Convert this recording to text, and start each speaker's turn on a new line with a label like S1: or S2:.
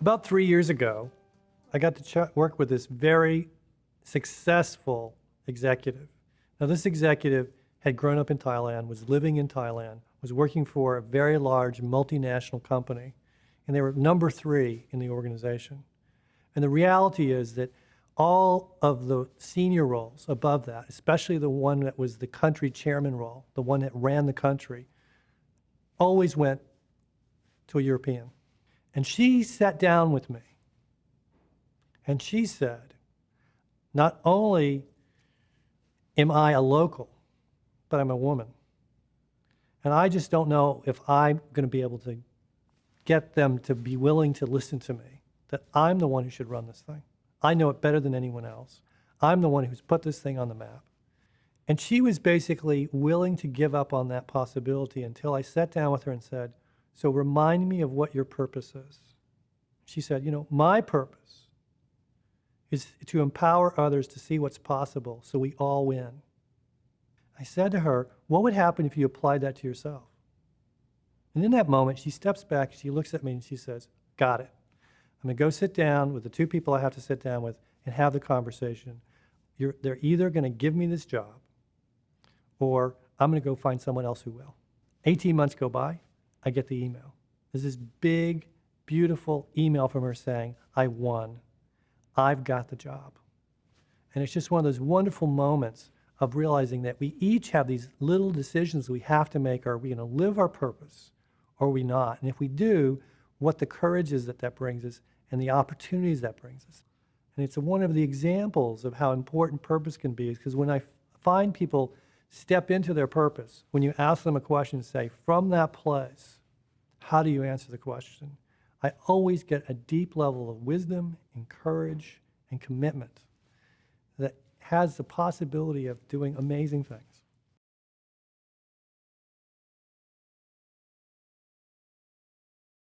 S1: About 3 years ago, I got to work with this very successful executive. Now, this executive had grown up in Thailand, was living in Thailand, was working for a very large multinational company, and they were number 3 in the organization. And the reality is that all of the senior roles above that, especially the one that was the country chairman role, the one that ran the country, always went to a European. And she sat down with me and she said, not only am I a local, but I'm a woman. And I just don't know if I'm going to be able to get them to be willing to listen to me, that I'm the one who should run this thing. I know it better than anyone else. I'm the one who's put this thing on the map. And she was basically willing to give up on that possibility until I sat down with her and said, so remind me of what your purpose is. She said, you know, my purpose is to empower others to see what's possible so we all win. I said to her, what would happen if you applied that to yourself? And in that moment, she steps back, she looks at me and she says, got it. I'm going to go sit down with the 2 people I have to sit down with and have the conversation. They're either going to give me this job or I'm going to go find someone else who will. 18 months go by, I get the email. There's this big, beautiful email from her saying, I won. I've got the job. And it's just one of those wonderful moments of realizing that we each have these little decisions we have to make. Are we going to live our purpose or are we not? And if we do, what the courage is that brings us and the opportunities that brings us. And it's one of the examples of how important purpose can be, is because when I find people step into their purpose, when you ask them a question, say, from that place, how do you answer the question? I always get a deep level of wisdom and courage and commitment that has the possibility of doing amazing things.